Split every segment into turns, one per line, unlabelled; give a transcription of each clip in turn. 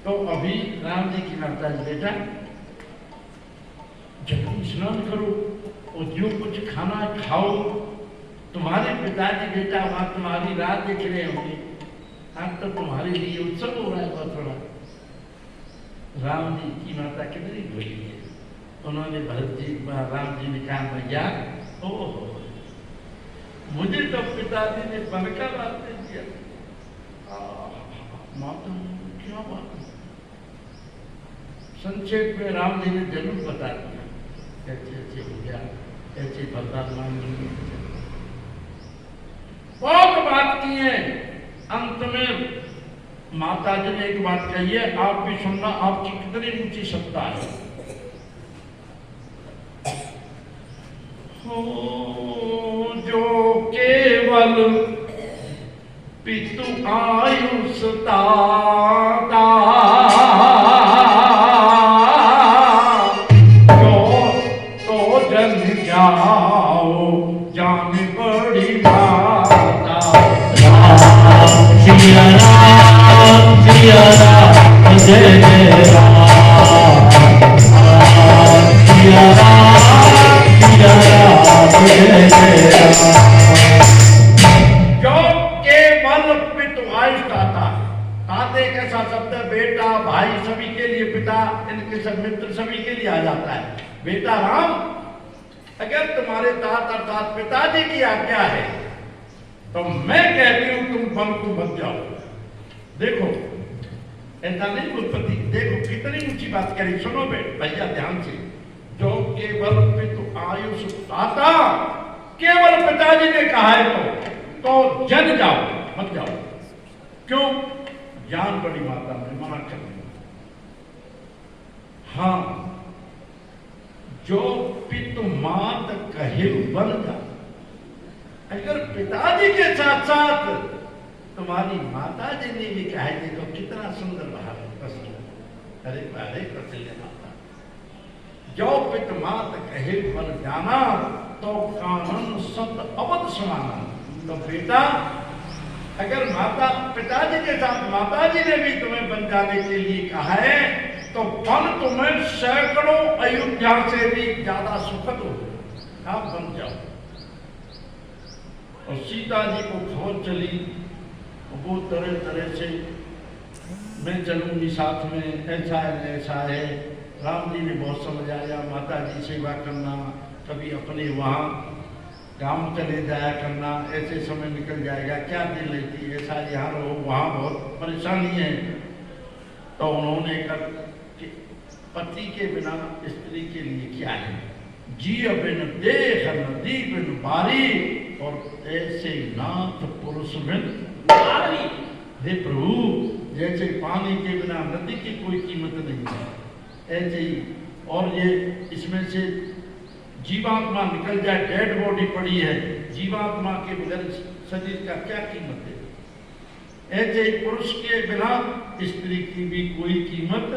तो अभी राम जी की माता जी, बेटा जल्दी स्नान करो और जो कुछ खाना खाओ, तुम्हारे पिताजी बेटा वहां तुम्हारी राह देख रहे होंगे, आज तो तुम्हारे लिए उत्सव हो रहा है बहुत बड़ा। राम जी की माता कितनी बोली है, उन्होंने भरत जी राम जी ने कहा भैया ओह मुझे तो पिताजी ने बन का बात नहीं किया। माता क्या बात है? संक्षेप में राम जी ने जरूर बता दिया, ऐसे ऐसे हो गया, ऐसे भगवान जी बहुत बात की है। अंत में माता जी ने एक बात कही है, आप भी सुनना, आपकी कितनी ऊंची सत्ता है। हो जो केवल पितु आयुष दाता, तो जन जाओ जान बड़ी माता।
सिया राम जय जय राम, सिया राम जय जय राम।
जो केवल पितु आयुष दाता, ताते कैसा शब्द है, बेटा भाई सभी के लिए, पिता इनके सब मित्र सभी के लिए आ जाता है। बेटा राम, अगर तुम्हारे तात अर्थात पिताजी की आज्ञा है तो मैं कहती हूं तुम वन को मत जाओ। देखो ऐसा नहीं उत्पत्ति, देखो कितनी ऊंची बात करी, सुनो भैया ध्यान से। जो केवल पितु आयुष दाता, केवल पिताजी ने कहा है तो जन जाओ मत जाओ। क्यों? जान बड़ी माता में मना कर दिया। हाँ, जो पितु मात कहे बन जा, अगर पिताजी के साथ साथ तुम्हारी माता जी ने भी कहा है, देखो कितना सुंदर भाव है। अरे अरे प्रसन्न माता, जो पितु मात कहे बन जाना तो कानन सत अवध समाना। तो बेटा अगर माता पिताजी के साथ माता जी ने भी तुम्हें बन जाने के लिए कहा है तो बन तुम्हें सैकड़ों अयोध्या से भी ज्यादा सुखद हो, आप बन जाओ। और सीता जी को खबर चली, वो तरह तरह से मैं चलूंगी साथ में, ऐसा है ऐसा है। राम जी ने बहुत समझाया, माता जी सेवा करना, कभी अपने वहाँ गांव चले जाया करना, ऐसे समय निकल जाएगा, क्या दिन लेती, ऐसा यहाँ रहो, वहाँ बहुत परेशानी है। तो उन्होंने कहा पति के बिना स्त्री के लिए क्या है, जी बिन देह नदी बिन बारी, और ऐसे नाथ पुरुष बिन नारी। हे प्रभु, जैसे पानी के बिना नदी की कोई कीमत नहीं है, ऐसे ही और ये इसमें से जीवात्मा निकल जाए, डेड बॉडी पड़ी है, जीवात्मा के बगैर शरीर का क्या कीमत है। ऐसे ही पुरुष के बिना स्त्री की भी कोई कीमत।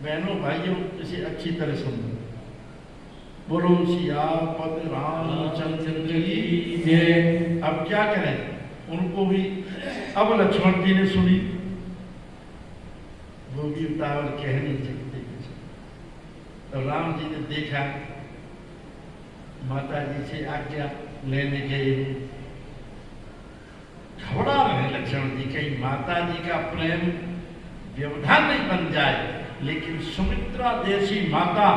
बहनों भाइयों, इसे अच्छी तरह समझो। बोलो सियापत रामचंद्र की जय। अब क्या करें, उनको भी अब लक्ष्मण जी ने सुनी, वो भी उतावल कह नहीं सकते। तो राम जी ने देखा माता जी से आज्ञा लेने गए, घबरा रहे लक्ष्मण जी, कहीं माता जी का प्रेम व्यवधान नहीं बन जाए। लेकिन सुमित्रा जैसी माता,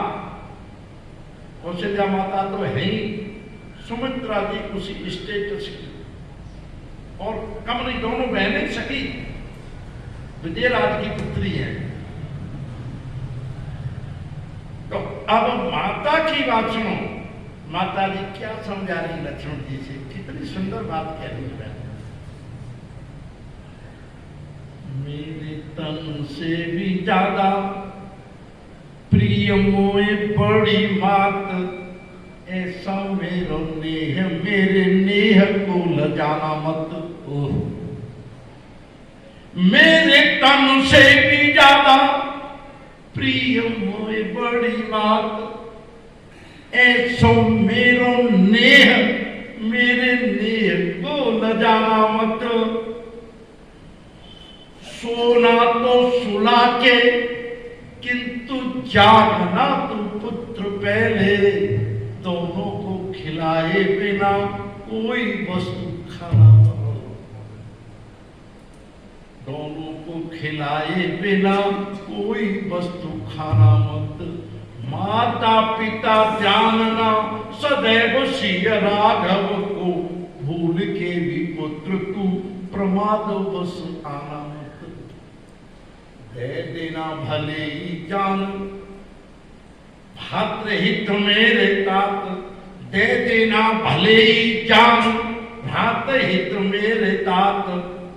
कौशल्या माता तो है ही, सुमित्रा जी उसी स्टेटस की, और कम नहीं, दोनों बहनें सखी विजयराज की पुत्री है। तो अब माता की बात सुनो, माता जी क्या समझा रही लक्ष्मण जी से, कितनी सुंदर बात कह रही है। मेरे तन से भी ज्यादा प्रिय मोए बड़ी मात, ऐसा मेरो नेह, मेरे नेह को लजाना मत। मेरे तन से भी ज्यादा प्रिय मोए बड़ी मात, ऐसो मेरो नेह, मेरे नेह को लजाना मत। सोना तो सुला के, किंतु जागना तू पुत्र पहले, दोनों को खिलाए बिना कोई वस्तु खाना मत, दोनों को खिलाए बिना कोई वस्तु खाना मत। माता पिता जानना सदैव सिय राघव को, भूल के भी पुत्र तू प्रमाद बस आना मत। दे देना भले ही जान भ्रातृहित मेरे तात, दे देना भले ही जान भ्रातृहित मेरे तात,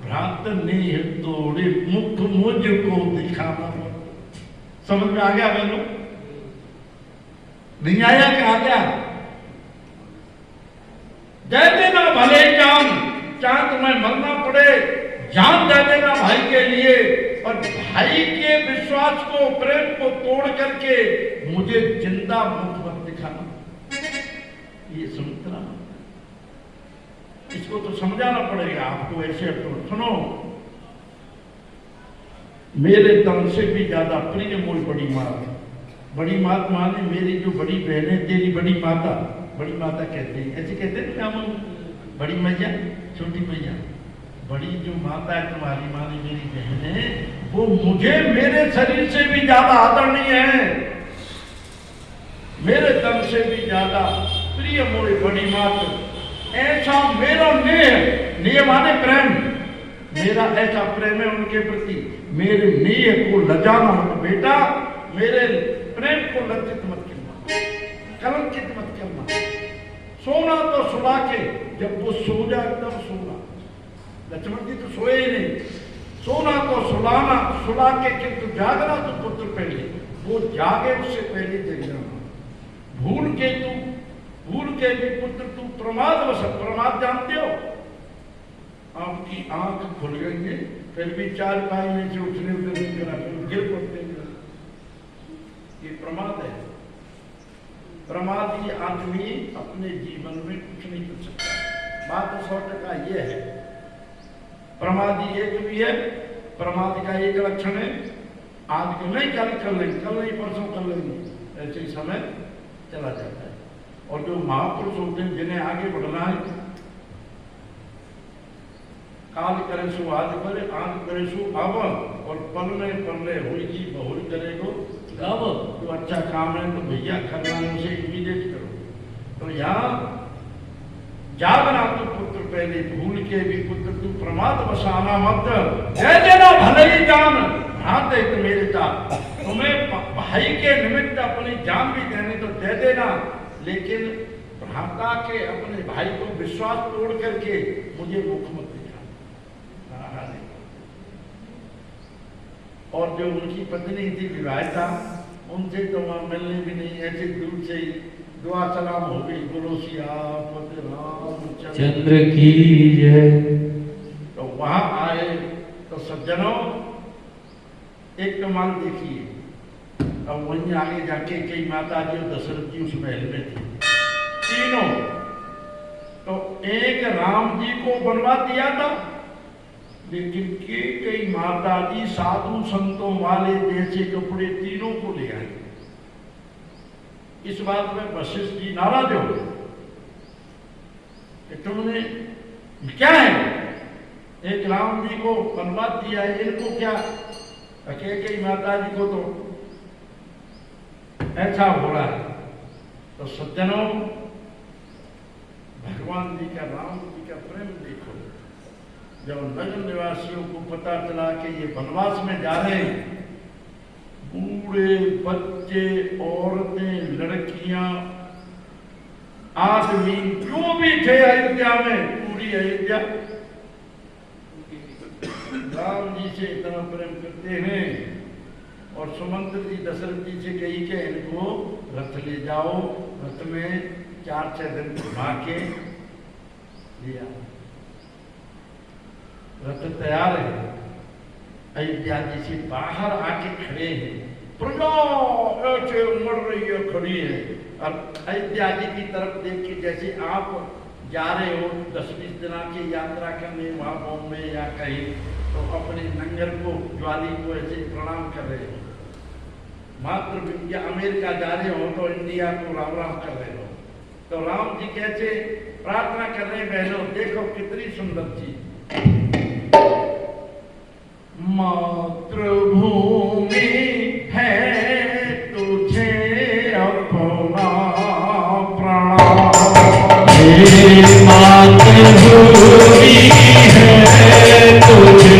भ्रात नेह तोड़े मुख मुझको दिखाना मत। समझ में आ गया बहनों? नहीं आया क्या? आ गया? दे देना भले जान, चाहे तुम्हें मरना पड़े जान दे देना भाई के लिए, और भाई के विश्वास को प्रेम को तोड़ करके मुझे जिंदा मुख मत दिखाना। ये सुमित्रा, इसको तो समझाना पड़ेगा आपको। ऐसे तो सुनो, मेरे तन से भी ज्यादा प्रिय मोई बड़ी माँ, बड़ी मात माने मेरी जो बड़ी बहन है, तेरी बड़ी माता, बड़ी माता कहते हैं, ऐसे कहते हैं क्या? बड़ी मैया, छोटी मैया, बड़ी जो माता है तुम्हारी माने मेरी बहन है, वो मुझे मेरे शरीर से भी ज्यादा आदरणीय है, मेरे तन से भी ज्यादा प्रिय मोई बड़ी मात। ऐसा मेरा नेह, नेह माने प्रेम, मेरा ऐसा प्रेम है उनके प्रति, मेरे नेह को लजाना मत बेटा, मेरे प्रेम को लज्जित मत करना, कलंकित मत करना। सोना तो सुला के, जब वो सो जाए तब सोना। लक्ष्मण जी तो सोए ही नहीं, सोना तो सुलाना, सुला के, किंतु जागना तो पुत्र पहले, वो जागे उससे पहले जग जाना। भूल के भी पुत्र तू प्रमाद वश, प्रमाद जानते हो? आपकी आंख खुल गई है, फिर भी चार पाई में से उठने उठने करा, फिर गिर पड़ते हैं, ये प्रमाद है। प्रमादी आदमी अपने जीवन में कुछ नहीं कर सकता। बात 100% ये है। प्रमादी एक भी है, प्रमाद का एक लक्षण है, आज को नहीं कल नहीं परसों कर लेंगे, ऐसे ही समय चला जाता है। और जो महापुरुष होते हैं जिन्हें आगे बढ़ना है, काल करे सो आज करे, आज करे सो अब, और पलने पलने होगी बहुल करेगो अब। जो अच्छा काम है तो भैया करना है, उसे इमीडिएट करो। तो यहाँ जागना तो पुत्र पहले, भूल के भी पुत्र तू प्रमाद बसाना मत। दे देना भले ही जान भ्रात हित मेरे तात, तुम्हें भाई के निमित्त अपनी जान भी देनी तो दे देना, लेकिन भ्राता के अपने भाई को विश्वास तोड़ करके मुझे मुख मत दिखा। और जो उनकी पत्नी थी विवाहिता, उनसे तो वहां मिलने भी नहीं, ऐसे दूर से ही दुआ सलाम हो गई, बोलो सियापत रामचंद्र
की जय।
तो वहां आए तो सज्जनों एक कमाल देखिए। अब वहीं आगे जाके कई माता जी और दशरथ जी उस महल में थे तीनों। तो एक राम जी को बनवा दिया था, लेकिन कई माता जी साधु संतों वाले जैसे कपड़े तीनों को ले आए। इस बात में वशिष्ठ जी नाराज हो गए कि तुमने क्या है, एक राम जी को बनवा दिया है, इनको क्या? कई माता जी को तो ऐसा हो रहा है। तो सज्जनों, भगवान जी का, राम जी का प्रेम देखो। जब नगर निवासियों को पता चला कि ये वनवास में जा रहे हैं, बूढ़े बच्चे औरतें लड़कियां आदमी जो भी थे अयोध्या में, पूरी अयोध्या राम जी से इतना प्रेम करते हैं। और सुमंत्र जी दशरथ जी से कही कि इनको रथ ले जाओ, रथ में 4-6 दिन घुमा के लिया। रथ तैयार है, अयोध्या जी से बाहर आके खड़े हैं, प्रजा ऐसे उमड़ रही है, खड़ी है, और अयोध्या जी की तरफ देख के जैसे आप जा रहे हो 10-20 दिन की यात्रा करने वहाँ बॉम्बे या कहीं, तो अपने नंगर को, ज्वाली को ऐसे प्रणाम कर रहे हो। मात्र या अमेरिका जा रहे हो तो इंडिया को राम राम कर रहे हो। तो राम जी कैसे प्रार्थना कर रहे हैं बहनों, देखो कितनी सुंदर चीज। मातृभूमि है तुझे अपना प्रणाम,
मातृभूमि है तुझे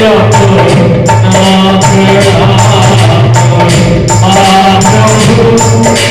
अपना प्रणाम, मातृभूमि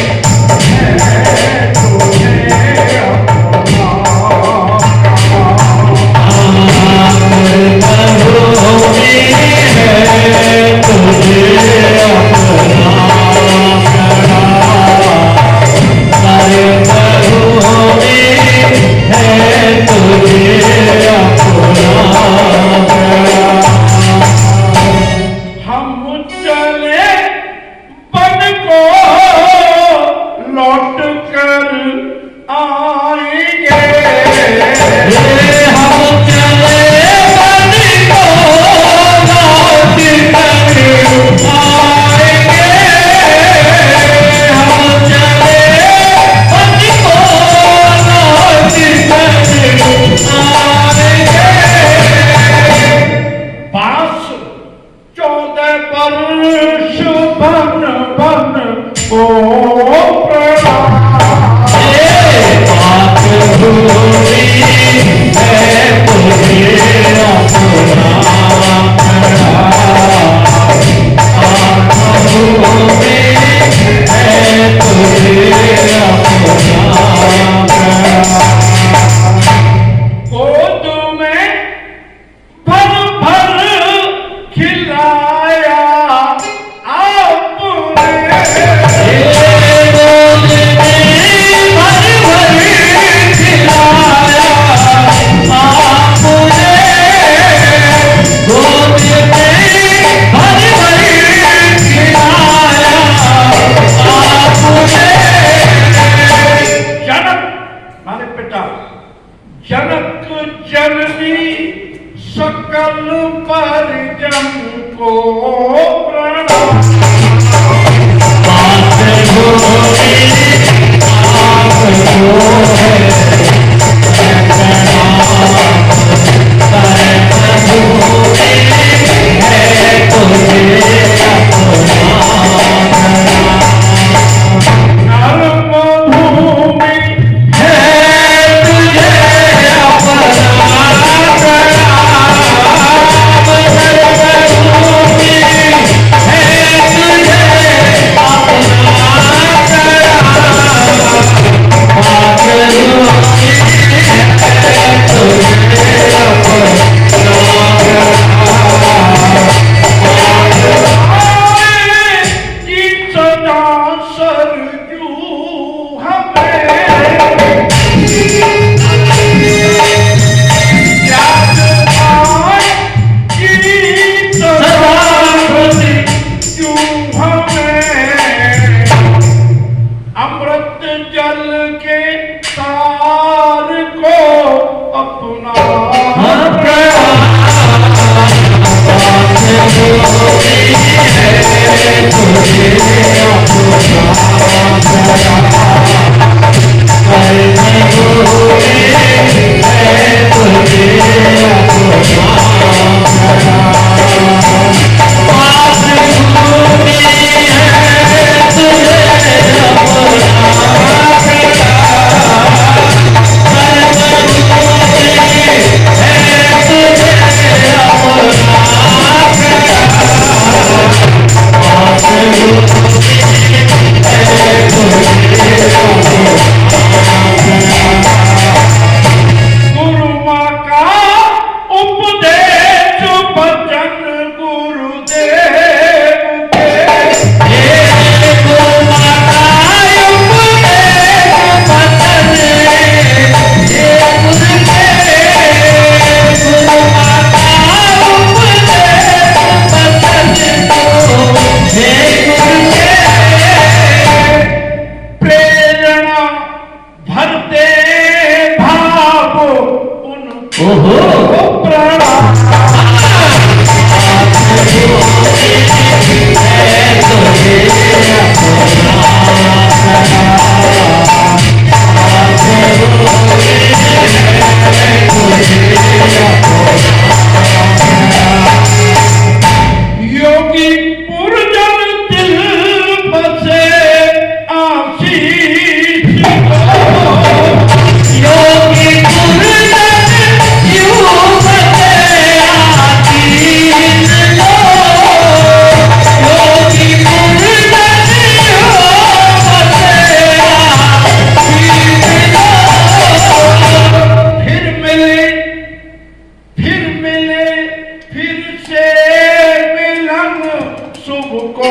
सबको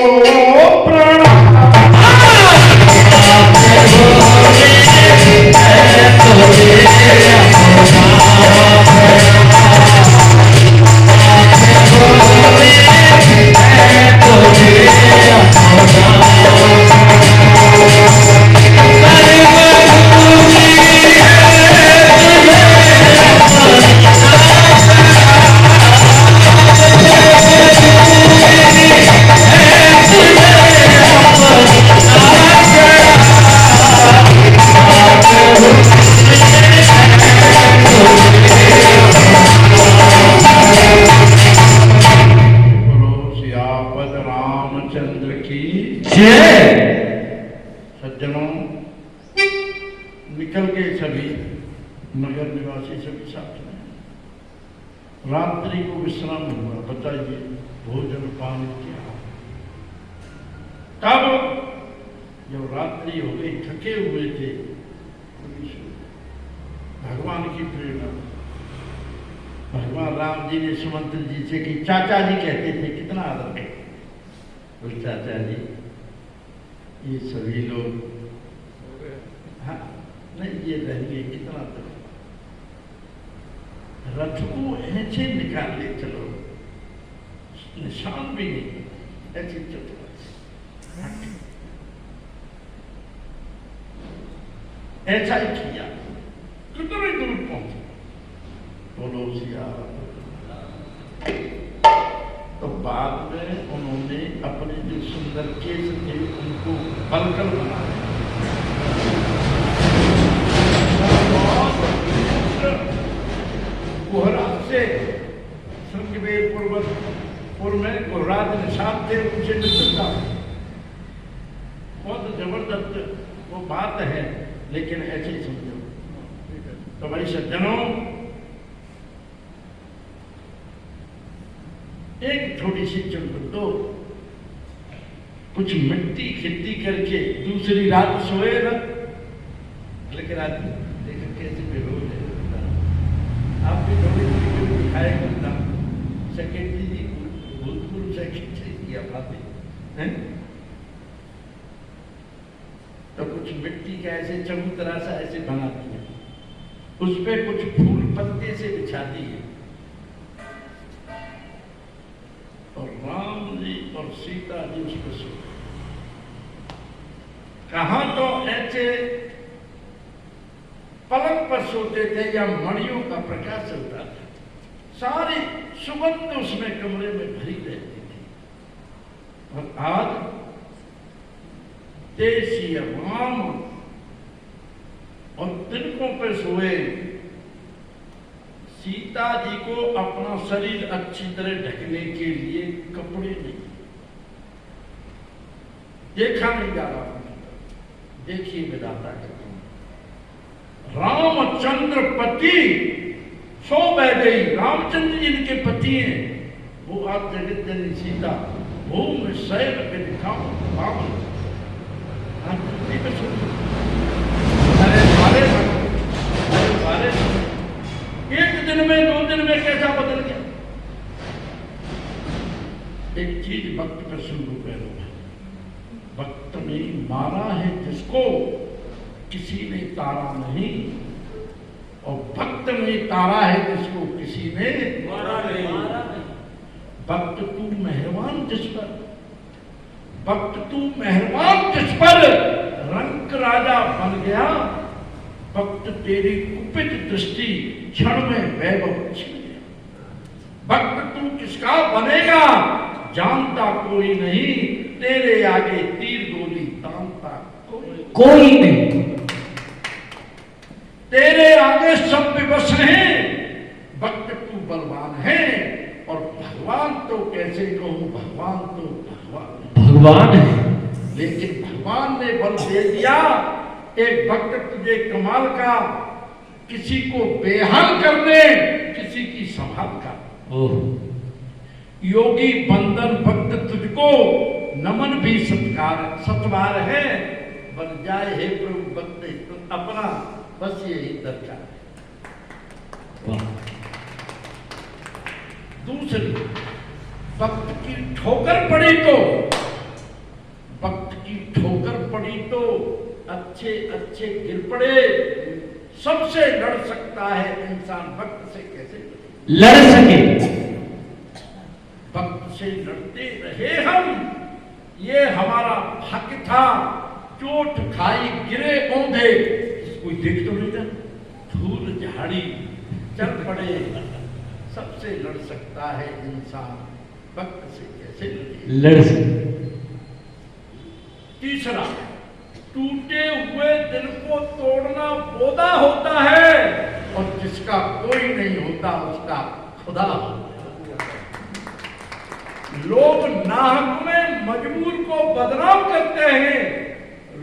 प्रणाम। सज्जनों, निकल के सभी नगर निवासी सभी साथ में रात्रि को विश्राम हुआ। बताइए भोजन पानी क्या? तब जब रात्रि हो गई, थके हुए थे, भगवान की प्रेरणा, भगवान राम जी ने सुमंत्र जी से कि चाचा जी कहते थे, कितना आदर है बोल चाचा जी, ये सभी लोग हाँ नहीं ये रहेंगे कितना तक, रथ को ऐसे निकाल ले चलो, निशान भी नहीं, ऐसे चलो ऐसा ही किया, कितने दूर पहुंचे। बोलो सिया। तो बाद में उन्होंने अपने जो सुंदर केस थे उनको बलकल बनाया, कोहरात से श्रृंगवेर पर्वतपुर में कोहरात निषाद थे, उनसे मित्रता बहुत जबरदस्त वो बात है, लेकिन ऐसे ही समझो। तो भाई सज्जनों, एक थोड़ी सी चुनबुल दो, कुछ मिट्टी खेती करके दूसरी रात सोए ना, लेकिन आज देखो कैसे बेहोश है। आप भी थोड़ी सी दिखाए करता सेक्रेटरी जी, भूतपूर्व सेक्रेटरी की बातें हैं, तो कुछ मिट्टी का ऐसे चबूतरा सा ऐसे बना दिया, उस पे कुछ फूल पत्ते से बिछा दिए, और राम जी और सीता जी उसको सो। कहां तो ऐसे पलंग पर सोते थे या मणियों का प्रकाश चलता था, सारी सुगंध उसमें कमरे में भरी रहती थी। और आज देशी राम और तिनकों पर सोए, सीता जी को अपना शरीर अच्छी तरह ढकने के लिए कपड़े नहीं, देखा नहीं जा रहा। देखिए विधाता का रामचंद्र पति सो बह गई, रामचंद्र जी इनके पति हैं, वो आप जगत जननी सीता भूम शैल पे दिखाओ बाबू एक दिन में 2 दिन में कैसा बदल गया। एक चीज वक्त पर सुन लो, पहले वक्त ने मारा है जिसको किसी ने तारा नहीं, और भक्त ने तारा है जिसको किसी ने मारा नहीं। वक्त तू मेहरबान जिस पर, वक्त तू मेहरबान जिस पर रंक राजा बन गया, वक्त तेरी कुपित दृष्टि क्षण में वैभव छिन गया। वक्त तू किसका बनेगा जानता कोई नहीं, तेरे आगे तीर गोली तानता कोई नहीं। तेरे आगे सब विवश हैं, वक्त तू बलवान है, और भगवान तो कैसे कहूं, भगवान तो भगवान है, लेकिन भगवान ने बल दे दिया। एक वक्त तुझे कमाल का, किसी को बेहाल करने, किसी की संभाल का। योगी बंदन भक्त तुझको नमन भी सत्कार सत्वार है, बन जाए हे प्रभु भक्त तो अपना, बस यही दरकार है। दूसरी, वक्त की ठोकर पड़ी तो वक्त की ठोकर पड़ी तो अच्छे अच्छे गिर पड़े, सबसे लड़ सकता है इंसान, वक्त से कैसे
लड़ सके।
वक्त से लड़ते रहे हम, ये हमारा हक था। चोट खाई गिरे औंधे, कोई देख तो नहीं था, धूल झाड़ी चल पड़े, सबसे लड़ सकता है इंसान, वक्त से कैसे
लड़ सके।
तीसरा, टूटे हुए दिल को तोड़ना बोदा होता है, और जिसका कोई नहीं होता उसका खुदा होता है। लोग नाहक में मजबूर को बदनाम करते हैं,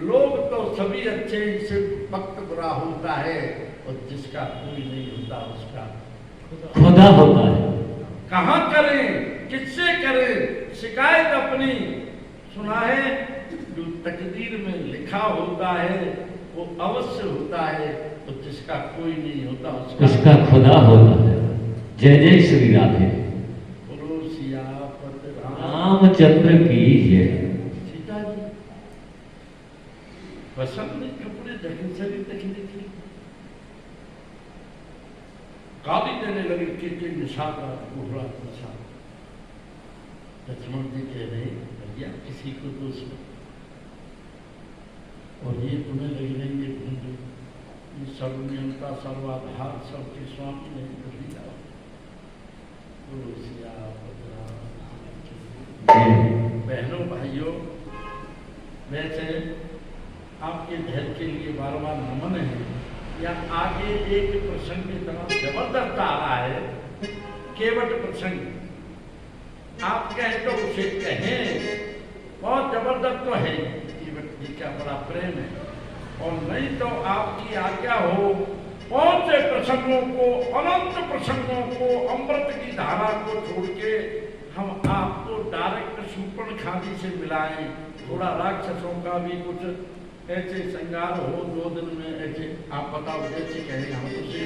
लोग तो सभी अच्छे, सिर्फ वक्त बुरा होता है, और जिसका कोई नहीं होता उसका
खुदा होता है।
कहाँ करें, किससे करें शिकायत अपनी? सुना है, जो तकदीर में लिखा होता है वो अवश्य होता है, तो जिसका कोई नहीं होता
उसका खुदा होता है। जय जय श्री राधे।
बोलो सियापत
रामचंद्र की जय।
सीता जी बसंत में कपड़े ढके शरीर देखने थी, गाली देने लगे कि निशान का घोड़ा निशान। लक्ष्मण जी कह रहे भैया किसी को दोष मत, और ये तुम्हें लग रही है ढूंढो, ये सर्वनियंता सर्वाधार सबके स्वामी नहीं कर दिया। बहनों भाइयों, वैसे आपके धैर्य के लिए बार बार नमन है। या आगे एक प्रसंग इतना जबरदस्त आ रहा है, केवट प्रसंग, आप कहें तो उसे कहें, बहुत जबरदस्त तो है, केवट जी का बड़ा प्रेम है, और नहीं तो आपकी आज्ञा हो, बहुत से प्रसंगों को, अनंत प्रसंगों को, अमृत की धारा को छोड़ के हम आपको डायरेक्ट शूर्पणखा से मिलाएं। थोड़ा राक्षसों का भी कुछ ऐसे श्रृंगार हो 2 दिन में, ऐसे आप बताओ जैसे कहें हम उसे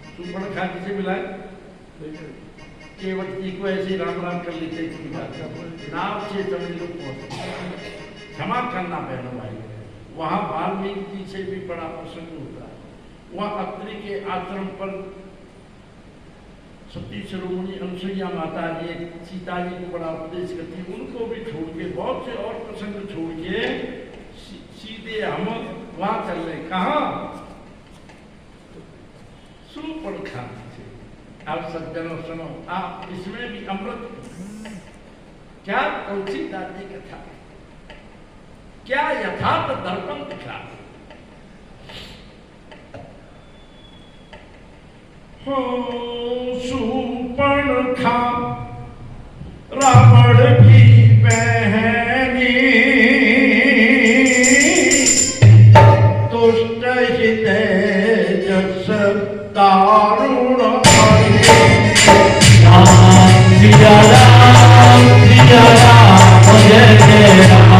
शूर्पणखा से मिलाएं। केवट जी को ऐसे राम राम कर लेते, नाम से सभी लोग पहुंचते। क्षमा करना बहनों भाई, वहां वाल्मीकि जी से भी बड़ा प्रसंग होता है। वहां अत्रि के आश्रम पर सती शिरोमणि अनुसुईया माता जी सीता जी को बड़ा उपदेश करती, उनको भी छोड़ के, बहुत से और प्रसंग छोड़ के सीधे हम वहां चल रहे। कहा? शूर्पणखा से। अब सज्जनों सुनो, आप इसमें भी अमृत, क्या तुलसीदास जी कथा, क्या यथार्थ दर्पण दिखा। हो शूर्पणखा रावण की बहनी, दुष्ट हृदय जस दारुण
सिया राम जय जय राम।